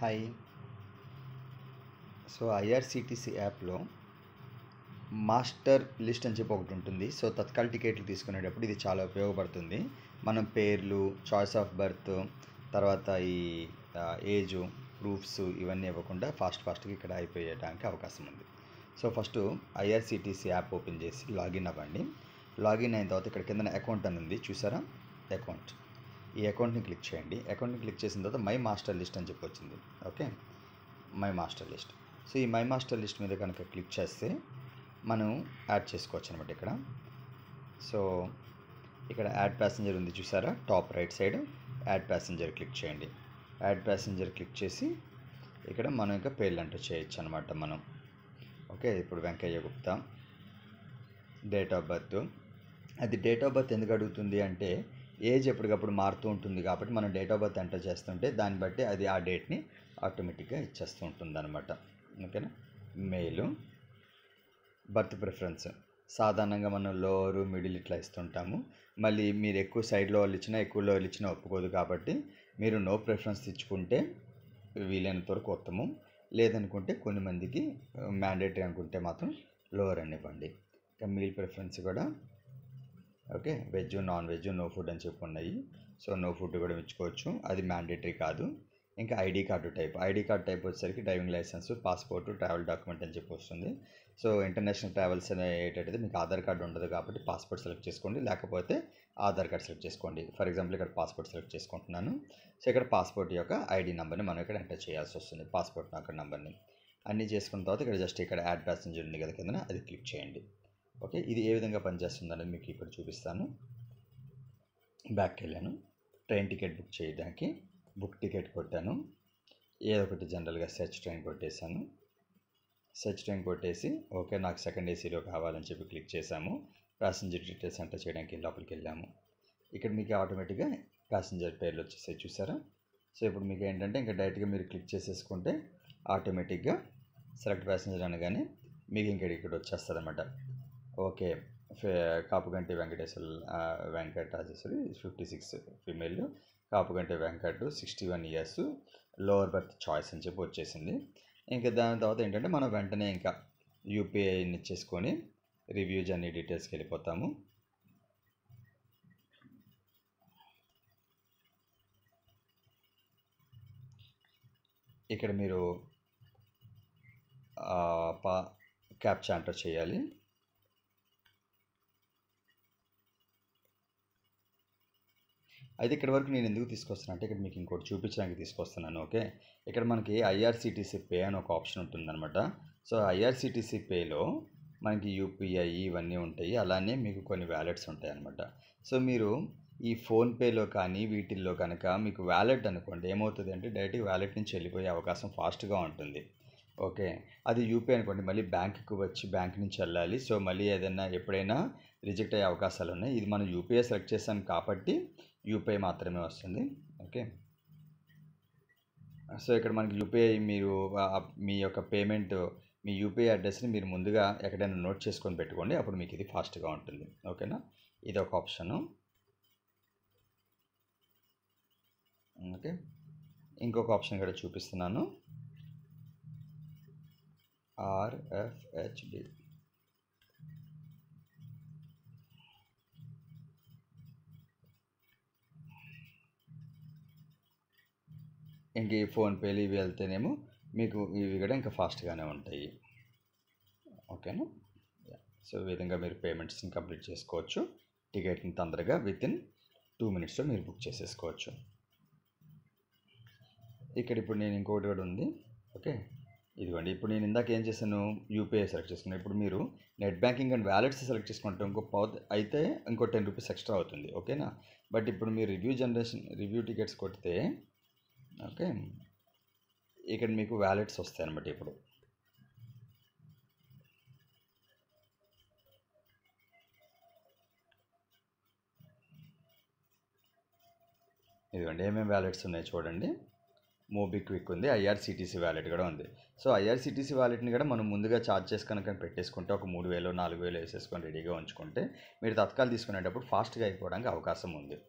Hi. So IRCTC యాప్లో master list అని చెప్పి ఒకటి ఉంటుంది. సో తత్కాల్ టికెట్లు తీసుకునేటప్పుడు ఇది చాలా ఉపయోగపడుతుంది. మనం పేర్లు, చాయిస్ ఆఫ్ బర్త్, తర్వాత ఈ ఏజ్ ప్రూఫ్స్ ఇవన్నీ ఇవ్వకుండా ఫాస్ట్గా ఇక్కడ అయిపోయడానికి అవకాశం ఉంది. So first IRCTC app open చేసి లాగిన్ అవ్వండి. లాగిన్ అయిన తర్వాత ఇక్కడ కింద అకౌంట్ అని ఉంది, చూసారా? అకౌంట్. ఈ అకౌంట్ని క్లిక్ చేయండి. అకౌంట్ని క్లిక్ చేసిన తర్వాత మై మాస్టర్ లిస్ట్ అని చెప్పి వచ్చింది. Okay, my master list. So ఈ మై మాస్టర్ లిస్ట్ మీద కనుక క్లిక్ చేస్తే మనం యాడ్ చేసుకోవచ్చు అనమాట ఇక్కడ. సో ఇక్కడ యాడ్ ప్యాసింజర్ ఉంది, చూసారా? Top right side add passenger click చేయండి. యాడ్ ప్యాసింజర్ క్లిక్ చేసి ఇక్కడ మనం ఇంకా పేర్లు ఎంటర్ చేయొచ్చు అనమాట మనం. ఓకే, ఇప్పుడు Venkaiah Gupta. Date of birth. అది డేట్ ఆఫ్ బర్త్ ఎందుకు అడుగుతుంది అంటే ఏజ్ ఎప్పటికప్పుడు మారుతూ ఉంటుంది కాబట్టి మనం డేట్ ఆఫ్ బర్త్ ఎంటర్ చేస్తుంటే దాన్ని బట్టి అది ఆ డేట్ని ఆటోమేటిక్గా ఇచ్చేస్తూ ఉంటుంది అనమాట. ఓకేనా? మెయిల్. బర్త్ ప్రిఫరెన్స్ సాధారణంగా మనం లోవర్ మిడిల్ ఇట్లా ఇస్తుంటాము. మళ్ళీ మీరు ఎక్కువ సైడ్లో వాళ్ళు ఇచ్చినా ఎక్కువ లోవర్ ఇచ్చినా ఒప్పుకోదు కాబట్టి మీరు నో ప్రిఫరెన్స్ ఇచ్చుకుంటే వీలైనంత వరకు ఉత్తమం. లేదనుకుంటే కొన్ని మందికి మ్యాండేటరీ అనుకుంటే మాత్రం లోవర్ అని ఇవ్వండి. ఇంకా మీల్ ప్రిఫరెన్స్ కూడా okay, veg, non veg, no food అని చెప్పి ఉన్నాయి. సో నో ఫుడ్ కూడా ఇచ్చుకోవచ్చు, అది మ్యాండేటరీ కాదు. ఇంకా ID card type. ID card type వచ్చేసరికి driving licence, passport, travel document అని చెప్పి వస్తుంది. సో ఇంటర్నేషనల్ ట్రావెల్స్ అనేటది మీకు ఆధార్ కార్డు ఉండదు కాబట్టి పాస్పోర్ట్ సెలెక్ట్ చేసుకోండి, లేకపోతే ఆధార్ కార్డ్ సెలెక్ట్ చేసుకోండి. ఫర్ ఎగ్జాంపుల్ ఇక్కడ పాస్పోర్ట్ సెలెక్ట్ చేసుకుంటున్నాను. సో ఇక్కడ పాస్పోర్ట్ యొక్క ఐడి నెంబర్ని మనం ఇక్కడ ఎంటర్ చేయాల్సి వస్తుంది, పాస్పోర్ట్ యొక్క నెంబర్ని. అన్నీ చేసుకున్న తర్వాత ఇక్కడ జస్ట్ ఇక్కడ యాడ్ ప్యాసింజర్ ఉంది కదా కింద, అది క్లిక్ చేయండి. ఓకే, ఇది ఏ విధంగా పనిచేస్తుంది అనేది మీకు ఇప్పుడు చూపిస్తాను. బ్యాక్కి వెళ్ళాను. ట్రైన్ టికెట్ బుక్ చేయడానికి బుక్ టికెట్ కొట్టాను. ఏదో ఒకటి జనరల్గా సెర్చ్ ట్రైన్ కొట్టేశాను. సెర్చ్ ట్రైన్ కొట్టేసి ఓకే నాకు సెకండ్ ఏసీలో కావాలని చెప్పి క్లిక్ చేసాము. ప్యాసింజర్ డీటెయిల్స్ ఎంటర్ చేయడానికి లోపలికి వెళ్ళాము. ఇక్కడ మీకు ఆటోమేటిక్గా ప్యాసింజర్ పేర్లు వచ్చేసాయి, చూసారా? సో ఇప్పుడు మీకు ఏంటంటే ఇంకా డైరెక్ట్గా మీరు క్లిక్ చేసేసుకుంటే ఆటోమేటిక్గా సెలెక్ట్ ప్యాసింజర్ అనగానే మీకు ఇక్కడ వచ్చేస్తుంది అనమాట. Okay, Kapuganti Venkatarajeswari 56 female, Kapuganti Venkat 61 years, lower berth choice అని చెప్పి వచ్చేసింది. ఇంకా దాని తర్వాత ఏంటంటే మనం వెంటనే ఇంకా యూపీఐని ఇచ్చేసుకొని రివ్యూ జర్నీ డీటెయిల్స్కి వెళ్ళిపోతాము. ఇక్కడ మీరు క్యాప్చా ఎంటర్ చేయాలి. అయితే ఇక్కడ వరకు నేను ఎందుకు తీసుకొస్తాను అంటే ఇక్కడ మీకు ఇంకోటి చూపించడానికి తీసుకొస్తున్నాను. ఓకే, ఇక్కడ మనకి ఐఆర్సిటీసీ పే అని ఒక ఆప్షన్ ఉంటుందన్నమాట. సో ఐఆర్సిటీసీ పేలో మనకి యూపీఐ ఇవన్నీ ఉంటాయి, అలానే మీకు కొన్ని వ్యాలెట్స్ ఉంటాయి అన్నమాట. సో మీరు ఈ ఫోన్పేలో కానీ వీటిల్లో కనుక మీకు వ్యాలెట్ అనుకోండి, ఏమవుతుంది అంటే డైరెక్ట్గా వ్యాలెట్ నుంచి వెళ్ళిపోయే అవకాశం ఫాస్ట్గా ఉంటుంది. ఓకే, అది యూపీఐ అనుకోండి మళ్ళీ బ్యాంకుకి వచ్చి బ్యాంక్ నుంచి వెళ్ళాలి. సో మళ్ళీ ఏదైనా ఎప్పుడైనా రిజెక్ట్ అయ్యే అవకాశాలు ఉన్నాయి. ఇది మనం యూపీఐ సెలెక్ట్ చేసాం కాబట్టి యూపీఐ మాత్రమే వస్తుంది. ఓకే, సో ఇక్కడ మనకి యూపీఐ మీరు మీ యొక్క పేమెంట్ మీ యూపీఐ అడ్రస్ని మీరు ముందుగా ఎక్కడైనా నోట్ చేసుకొని పెట్టుకోండి, అప్పుడు మీకు ఇది ఫాస్ట్గా ఉంటుంది. ఓకేనా? ఇది ఒక ఆప్షను. ఓకే, ఇంకొక ఆప్షన్ ఇక్కడ చూపిస్తున్నాను, RFHD. ఇంక ఈ ఫోన్పేలు ఇవి వెళ్తేనేమో మీకు ఇవి కూడా ఇంకా ఫాస్ట్గానే ఉంటాయి. ఓకేనా? సో ఈ విధంగా మీరు పేమెంట్స్ని కంప్లీట్ చేసుకోవచ్చు. టికెట్ని తొందరగా వితిన్ 2 minutesలో మీరు బుక్ చేసేసుకోవచ్చు. ఇక్కడ ఇప్పుడు నేను ఇంకోటి కూడా ఉంది. ఓకే, ఇదిగోండి. ఇప్పుడు నేను ఇందాక ఏం చేశాను, యూపీఐ సెలెక్ట్ చేసుకున్నాను. ఇప్పుడు మీరు net banking and wallets select చేసుకుంటే అయితే ఇంకో 10 రూపీస్ ఎక్స్ట్రా అవుతుంది. ఓకేనా? బట్ ఇప్పుడు మీరు రివ్యూ టికెట్స్ కొడితే ఓకే ఇక్కడ మీకు వ్యాలెట్స్ వస్తాయి అన్నమాట. ఇప్పుడు ఇదిగోండి ఏమేమి వ్యాలెట్స్ ఉన్నాయి చూడండి. మోబిక్విక్ ఉంది, ఐఆర్సిటీసీ వ్యాలెట్ కూడా ఉంది. సో ఐఆర్సిటీసీ వ్యాలెట్ని కూడా మనం ముందుగా ఛార్జ్ చేసి కనుక పెట్టేసుకుంటే ఒక 3000 4000 వేసేసుకొని రెడీగా ఉంచుకుంటే మీరు తత్కాలు తీసుకునేటప్పుడు ఫాస్ట్గా అయిపోవడానికి అవకాశం ఉంది.